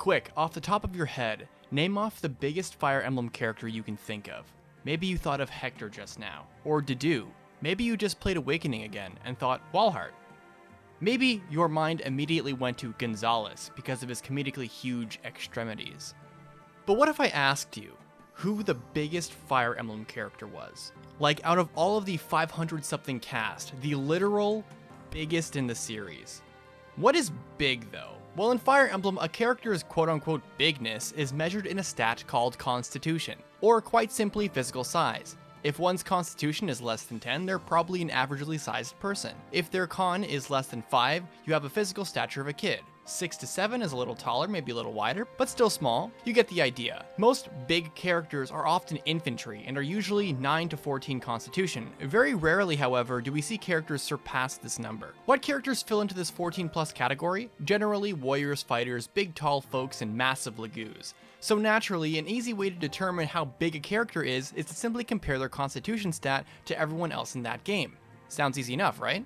Quick, off the top of your head, name off the biggest Fire Emblem character you can think of. Maybe you thought of Hector just now, or Dedue. Maybe you just played Awakening again and thought Walhart. Maybe your mind immediately went to Gonzalez because of his comedically huge extremities. But what if I asked you who the biggest Fire Emblem character was? Like, out of all of the 500-something cast, the literal biggest in the series. What is big, though? Well, in Fire Emblem, a character's quote-unquote bigness is measured in a stat called Constitution, or quite simply physical size. If one's Constitution is less than 10, they're probably an averagely sized person. If their Con is less than 5, you have a physical stature of a kid. 6 to 7 is a little taller, maybe a little wider, but still small. You get the idea. Most big characters are often infantry and are usually 9 to 14 Constitution. Very rarely, however, do we see characters surpass this number. What characters fill into this 14 plus category? Generally warriors, fighters, big tall folks, and massive lagoos. So naturally, an easy way to determine how big a character is to simply compare their Constitution stat to everyone else in that game. Sounds easy enough, right?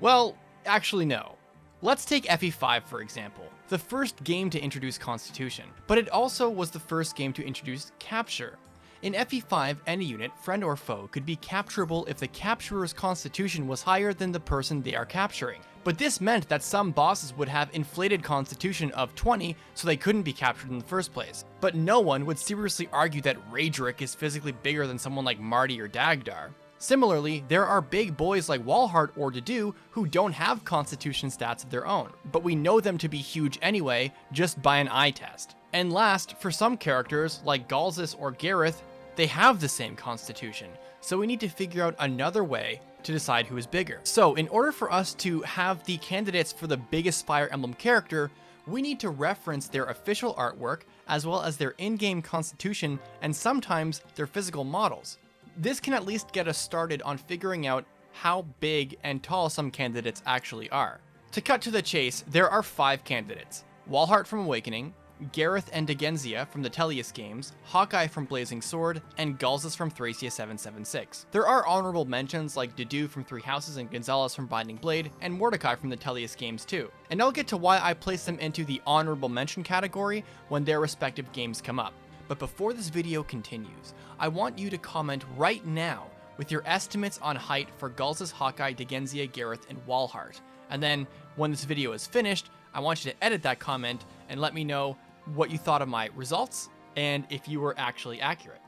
Well, actually no. Let's take FE5 for example, the first game to introduce Constitution, but it also was the first game to introduce Capture. In FE5, any unit, friend or foe, could be capturable if the capturer's Constitution was higher than the person they are capturing. But this meant that some bosses would have inflated Constitution of 20, so they couldn't be captured in the first place. But no one would seriously argue that Raedric is physically bigger than someone like Marty or Dagdar. Similarly, there are big boys like Walhart or Dedue who don't have Constitution stats of their own, but we know them to be huge anyway, just by an eye test. And last, for some characters like Galzus or Gareth, they have the same Constitution, so we need to figure out another way to decide who is bigger. So in order for us to have the candidates for the biggest Fire Emblem character, we need to reference their official artwork, as well as their in-game Constitution, and sometimes their physical models. This can at least get us started on figuring out how big and tall some candidates actually are. To cut to the chase, there are 5 candidates: Walhart from Awakening, Gareth and Degenzia from the Tellius games, Hawkeye from Blazing Sword, and Galzus from Thracia 776. There are honorable mentions like Dedue from Three Houses and Gonzalez from Binding Blade, and Mordecai from the Tellius games too. And I'll get to why I place them into the honorable mention category when their respective games come up. But before this video continues, I want you to comment right now with your estimates on height for Galzus, Hawkeye, Degenzia, Gareth, and Walhart. And then, when this video is finished, I want you to edit that comment and let me know what you thought of my results and if you were actually accurate.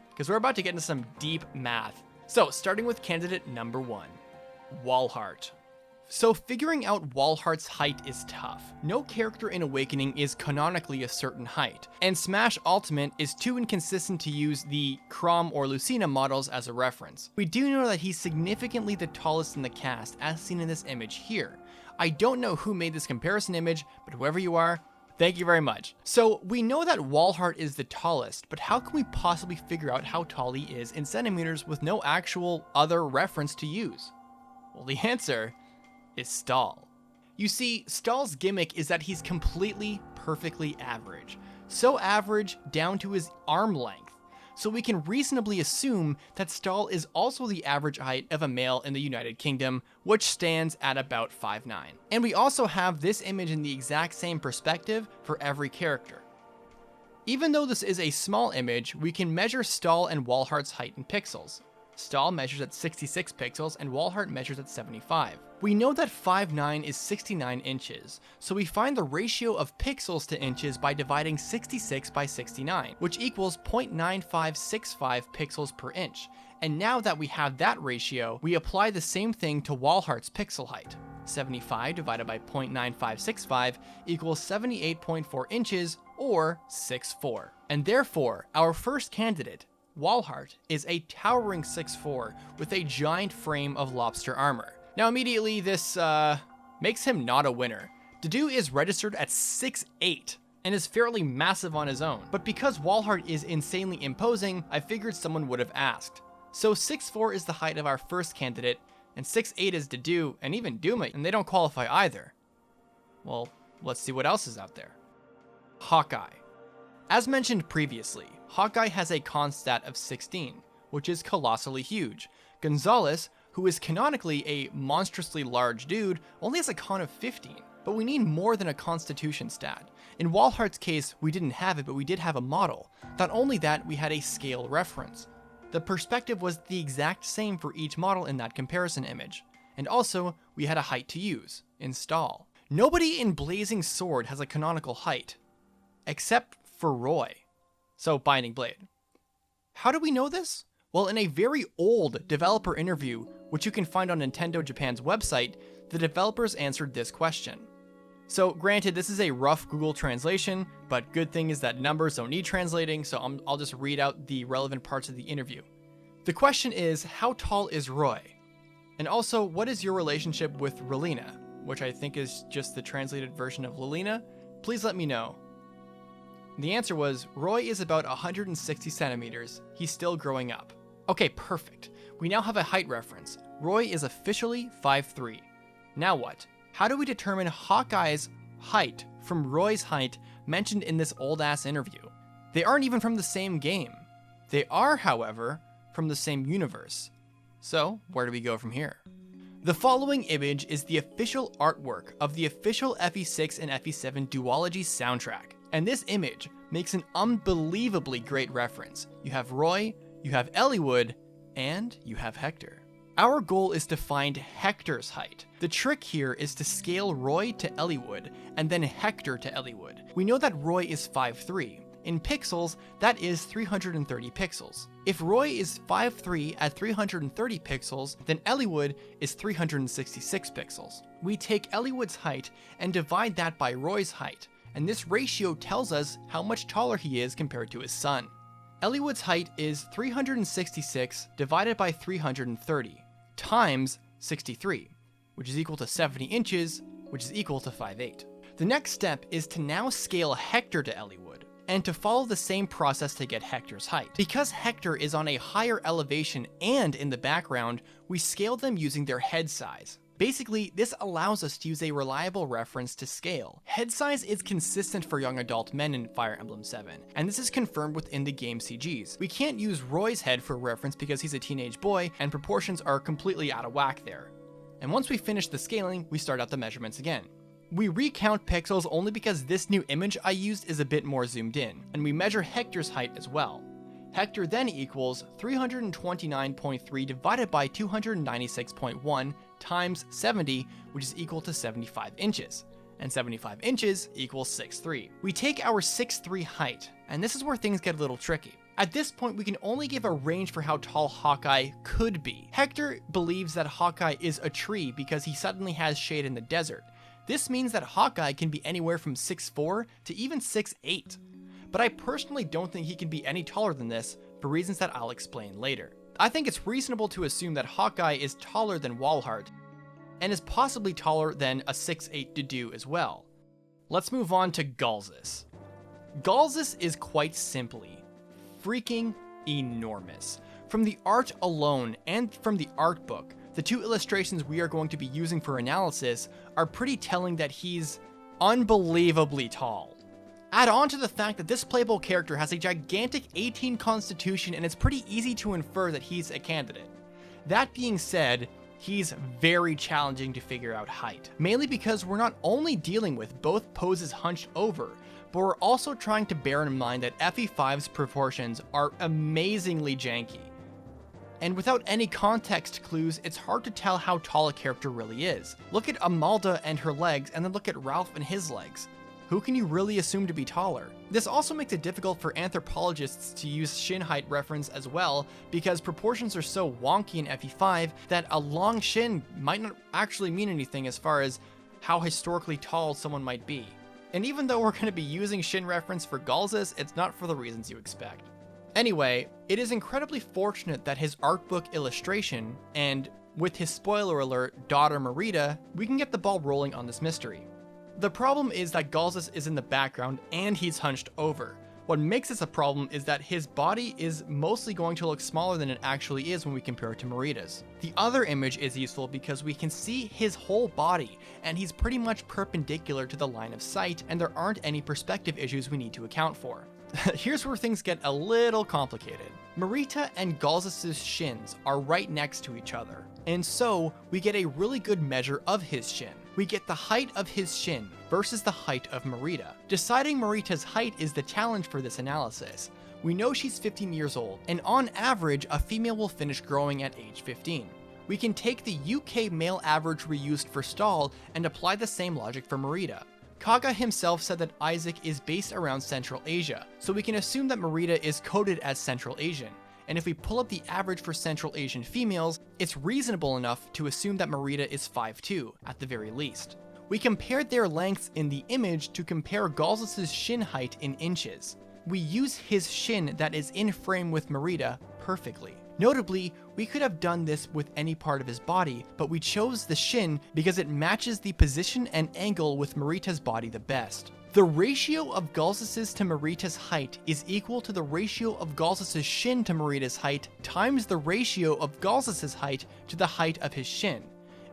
Because we're about to get into some deep math. So, starting with candidate number 1, Walhart. So figuring out Walhart's height is tough. No character in Awakening is canonically a certain height, and Smash Ultimate is too inconsistent to use the Chrom or Lucina models as a reference. We do know that he's significantly the tallest in the cast, as seen in this image here. I don't know who made this comparison image, but whoever you are, thank you very much. So we know that Walhart is the tallest, but how can we possibly figure out how tall he is in centimeters with no actual other reference to use? Well, the answer is Stahl. You see, Stahl's gimmick is that he's completely, perfectly average. So average down to his arm length. So we can reasonably assume that Stahl is also the average height of a male in the United Kingdom, which stands at about 5'9". And we also have this image in the exact same perspective for every character. Even though this is a small image, we can measure Stahl and Walhart's height in pixels. Stahl measures at 66 pixels and Walhart measures at 75. We know that 5'9" is 69 inches, so we find the ratio of pixels to inches by dividing 66 by 69, which equals 0.9565 pixels per inch. And now that we have that ratio, we apply the same thing to Walhart's pixel height. 75 divided by 0.9565 equals 78.4 inches, or 6'4". And therefore, our first candidate, Walhart, is a towering 6'4" with a giant frame of lobster armor. Now immediately this makes him not a winner. Dedue is registered at 6'8" and is fairly massive on his own, but because Walhart is insanely imposing, I figured someone would have asked. So 6'4" is the height of our first candidate, and 6'8" is Dedue, and even Duma, and they don't qualify either. Well, let's see what else is out there. Hawkeye. As mentioned previously, Hawkeye has a con stat of 16, which is colossally huge. Gonzalez, who is canonically a monstrously large dude, only has a con of 15. But we need more than a constitution stat. In Walhart's case, we didn't have it, but we did have a model. Not only that, we had a scale reference. The perspective was the exact same for each model in that comparison image. And also, we had a height to use, install. Nobody in Blazing Sword has a canonical height, except for Roy. So, Binding Blade. How do we know this? Well, in a very old developer interview, which you can find on Nintendo Japan's website, the developers answered this question. So granted, this is a rough Google translation, but good thing is that numbers don't need translating, so I'll just read out the relevant parts of the interview. The question is, how tall is Roy? And also, what is your relationship with Relina? Which I think is just the translated version of Lilina. Please let me know. The answer was, Roy is about 160 centimeters. He's still growing up. Okay, perfect. We now have a height reference. Roy is officially 5'3". Now what? How do we determine Hawkeye's height from Roy's height mentioned in this old-ass interview? They aren't even from the same game. They are, however, from the same universe. So, where do we go from here? The following image is the official artwork of the official FE6 and FE7 duology soundtrack. And this image makes an unbelievably great reference. You have Roy, you have Eliwood, and you have Hector. Our goal is to find Hector's height. The trick here is to scale Roy to Eliwood, and then Hector to Eliwood. We know that Roy is 5'3". In pixels, that is 330 pixels. If Roy is 5'3" at 330 pixels, then Eliwood is 366 pixels. We take Eliwood's height and divide that by Roy's height, and this ratio tells us how much taller he is compared to his son. Eliwood's height is 366 divided by 330 times 63, which is equal to 70 inches, which is equal to 5'8". The next step is to now scale Hector to Eliwood, and to follow the same process to get Hector's height. Because Hector is on a higher elevation and in the background, we scale them using their head size. Basically, this allows us to use a reliable reference to scale. Head size is consistent for young adult men in Fire Emblem 7, and this is confirmed within the game CGs. We can't use Roy's head for reference because he's a teenage boy, and proportions are completely out of whack there. And once we finish the scaling, we start out the measurements again. We recount pixels only because this new image I used is a bit more zoomed in, and we measure Hector's height as well. Hector then equals 329.3 divided by 296.1 times 70, which is equal to 75 inches. And 75 inches equals 6'3". We take our 6'3" height, and this is where things get a little tricky. At this point, we can only give a range for how tall Hawkeye could be. Hector believes that Hawkeye is a tree because he suddenly has shade in the desert. This means that Hawkeye can be anywhere from 6'4" to even 6'8". But I personally don't think he can be any taller than this for reasons that I'll explain later. I think it's reasonable to assume that Hawkeye is taller than Walhart, and is possibly taller than a 6'8" Dedue as well. Let's move on to Galzus. Galzus is quite simply freaking enormous. From the art alone and from the art book, the two illustrations we are going to be using for analysis are pretty telling that he's unbelievably tall. Add on to the fact that this playable character has a gigantic 18 constitution, and it's pretty easy to infer that he's a candidate. That being said, he's very challenging to figure out height, mainly because we're not only dealing with both poses hunched over, but we're also trying to bear in mind that FE5's proportions are amazingly janky. And without any context clues, it's hard to tell how tall a character really is. Look at Amalda and her legs, and then look at Ralph and his legs. Who can you really assume to be taller? This also makes it difficult for anthropologists to use shin height reference as well, because proportions are so wonky in FE5 that a long shin might not actually mean anything as far as how historically tall someone might be. And even though we're going to be using shin reference for Galzus, it's not for the reasons you expect. Anyway, it is incredibly fortunate that his art book illustration, and with his spoiler alert, daughter Marita, we can get the ball rolling on this mystery. The problem is that Galzus is in the background and he's hunched over. What makes this a problem is that his body is mostly going to look smaller than it actually is when we compare it to Marita's. The other image is useful because we can see his whole body, and he's pretty much perpendicular to the line of sight, and there aren't any perspective issues we need to account for. Here's where things get a little complicated. Marita and Galzus' shins are right next to each other, and so we get a really good measure of his shin. we get the height of his shin versus the height of Marita. Deciding Marita's height is the challenge for this analysis. We know she's 15 years old, and on average, a female will finish growing at age 15. We can take the UK male average we used for Stahl and apply the same logic for Marita. Kaga himself said that Isaac is based around Central Asia, so we can assume that Marita is coded as Central Asian. And if we pull up the average for Central Asian females, it's reasonable enough to assume that Marita is 5'2", at the very least. We compared their lengths in the image to compare Galzus' shin height in inches. We use his shin that is in frame with Marita perfectly. Notably, we could have done this with any part of his body, but we chose the shin because it matches the position and angle with Marita's body the best. The ratio of Galzus' to Marita's height is equal to the ratio of Galzus' shin to Marita's height times the ratio of Galzus' height to the height of his shin.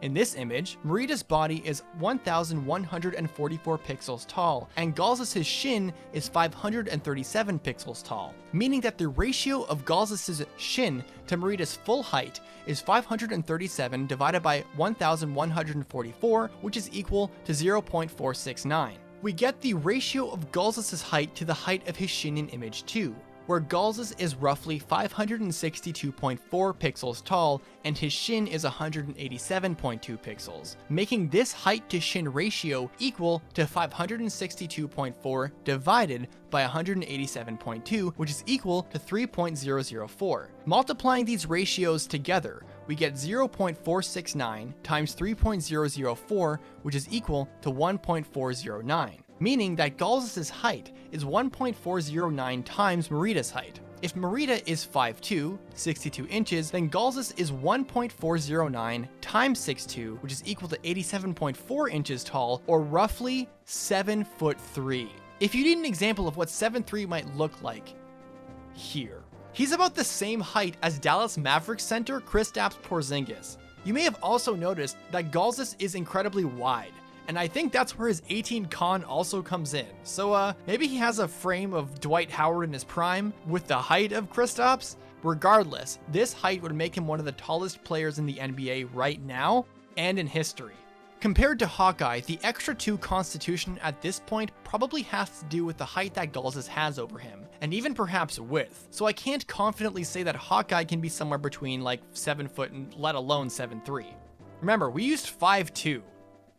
In this image, Marita's body is 1,144 pixels tall, and Galzus' shin is 537 pixels tall, meaning that the ratio of Galzus' shin to Marita's full height is 537 divided by 1,144, which is equal to 0.469. We get the ratio of Galzus' height to the height of his shin in image 2, where Galzus is roughly 562.4 pixels tall and his shin is 187.2 pixels, making this height to shin ratio equal to 562.4 divided by 187.2, which is equal to 3.004. Multiplying these ratios together, we get 0.469 times 3.004, which is equal to 1.409. Meaning that Galzus' height is 1.409 times Marita's height. If Marita is 5'2", 62 inches, then Galzus is 1.409 times 6'2", which is equal to 87.4 inches tall, or roughly 7'3". If you need an example of what 7'3" might look like, here. He's about the same height as Dallas Mavericks center Kristaps Porzingis. You may have also noticed that Galzus is incredibly wide, and I think that's where his 18 con also comes in. So maybe he has a frame of Dwight Howard in his prime with the height of Kristaps? Regardless, this height would make him one of the tallest players in the NBA right now and in history. Compared to Hawkeye, the extra 2 constitution at this point probably has to do with the height that Galzus has over him, and even perhaps width. So I can't confidently say that Hawkeye can be somewhere between like 7 foot and let alone 7'3". Remember, we used 5'2".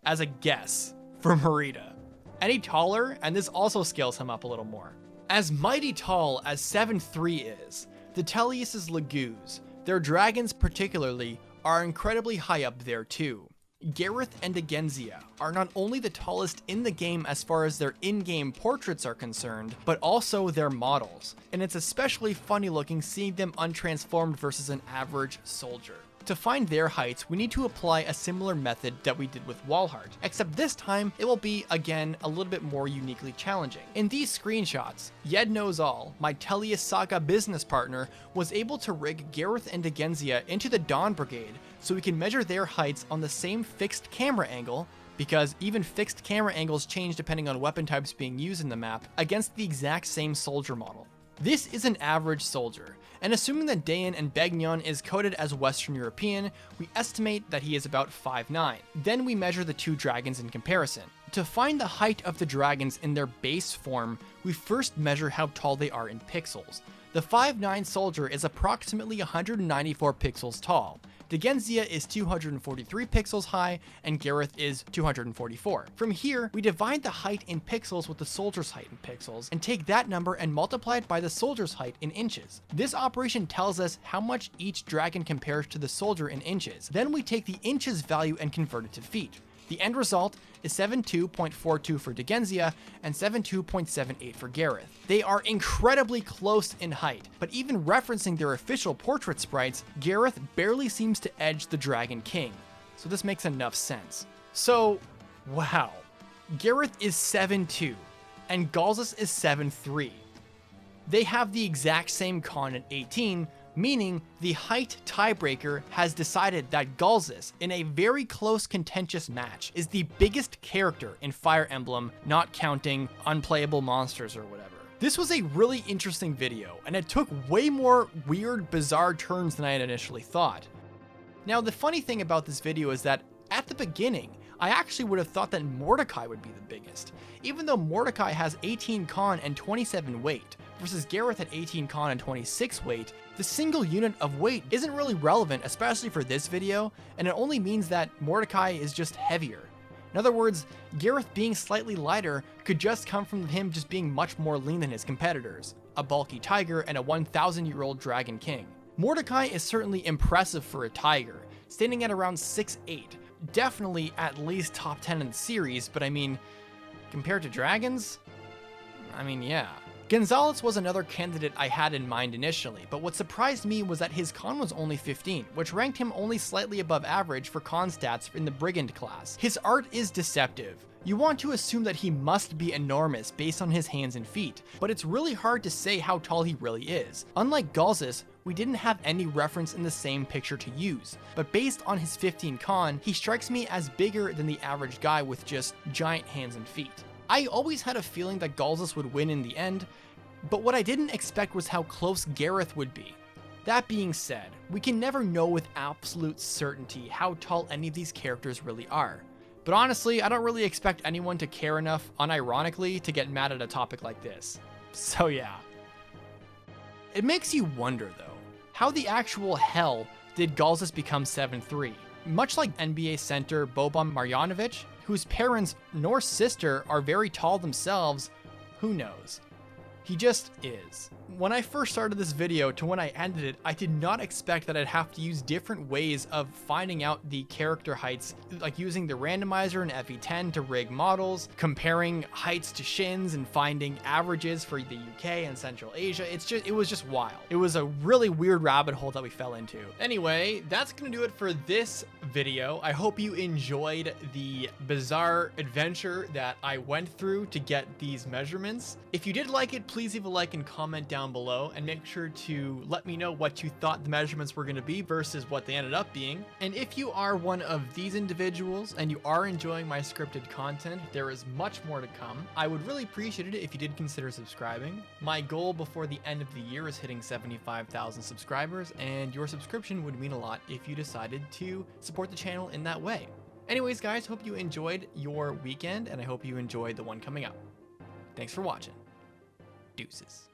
as a guess for Marita. Any taller, and this also scales him up a little more. As mighty tall as 7'3" is, the Tellius' Lagoos, their dragons particularly, are incredibly high up there too. Gareth and Agenzia are not only the tallest in the game as far as their in-game portraits are concerned, but also their models, and it's especially funny looking seeing them untransformed versus an average soldier. To find their heights, we need to apply a similar method that we did with Walhart, except this time it will be, again, a little bit more uniquely challenging. In these screenshots, Yed Knows All, my Tellius Saga business partner, was able to rig Gareth and Agenzia into the Dawn Brigade so we can measure their heights on the same fixed camera angle, because even fixed camera angles change depending on weapon types being used in the map, against the exact same soldier model. This is an average soldier, and assuming that Dayan and Begnion is coded as Western European, we estimate that he is about 5'9". Then we measure the 2 dragons in comparison. To find the height of the dragons in their base form, we first measure how tall they are in pixels. The 5'9" soldier is approximately 194 pixels tall. Degenzia is 243 pixels high, and Gareth is 244. From here, we divide the height in pixels with the soldier's height in pixels, and take that number and multiply it by the soldier's height in inches. This operation tells us how much each dragon compares to the soldier in inches. Then we take the inches value and convert it to feet. The end result is 72.42 for Degenzia and 72.78 for Gareth. They are incredibly close in height, but even referencing their official portrait sprites, Gareth barely seems to edge the Dragon King. So this makes enough sense. So, wow. Gareth is 7'2", and Galzus is 7'3". They have the exact same con at 18, meaning the height tiebreaker has decided that Galzus, in a very close contentious match, is the biggest character in Fire Emblem, not counting unplayable monsters or whatever. This was a really interesting video, and it took way more weird, bizarre turns than I had initially thought. Now, the funny thing about this video is that at the beginning, I actually would have thought that Mordecai would be the biggest. Even though Mordecai has 18 con and 27 weight, versus Gareth at 18 con and 26 weight, the single unit of weight isn't really relevant, especially for this video, and it only means that Mordecai is just heavier. In other words, Gareth being slightly lighter could just come from him just being much more lean than his competitors, a bulky tiger and a 1,000-year-old dragon king. Mordecai is certainly impressive for a tiger, standing at around 6'8", definitely at least top 10 in the series, but I mean, compared to dragons? I mean, yeah. Gonzalez was another candidate I had in mind initially, but what surprised me was that his con was only 15, which ranked him only slightly above average for con stats in the Brigand class. His art is deceptive. You want to assume that he must be enormous based on his hands and feet, but it's really hard to say how tall he really is. Unlike Galzus, we didn't have any reference in the same picture to use, but based on his 15 con, he strikes me as bigger than the average guy with just giant hands and feet. I always had a feeling that Galzus would win in the end, but what I didn't expect was how close Gareth would be. That being said, we can never know with absolute certainty how tall any of these characters really are. But honestly, I don't really expect anyone to care enough, unironically, to get mad at a topic like this. So yeah. It makes you wonder though, how the actual hell did Galzus become 7'3"? Much like NBA center Boban Marjanovic, whose parents nor sister are very tall themselves, who knows? He just is. When I first started this video to when I ended it, I did not expect that I'd have to use different ways of finding out the character heights, like using the randomizer in FE10 to rig models, comparing heights to shins, and finding averages for the UK and Central Asia. It was just wild. It was a really weird rabbit hole that we fell into. Anyway, that's gonna do it for this video. I hope you enjoyed the bizarre adventure that I went through to get these measurements. If you did like it, please leave a like and comment down below, and make sure to let me know what you thought the measurements were going to be versus what they ended up being. And if you are one of these individuals and you are enjoying my scripted content, there is much more to come. I would really appreciate it if you did consider subscribing. My goal before the end of the year is hitting 75,000 subscribers, and your subscription would mean a lot if you decided to support the channel in that way. Anyways, guys, hope you enjoyed your weekend, and I hope you enjoyed the one coming up. Thanks for watching. Deuces.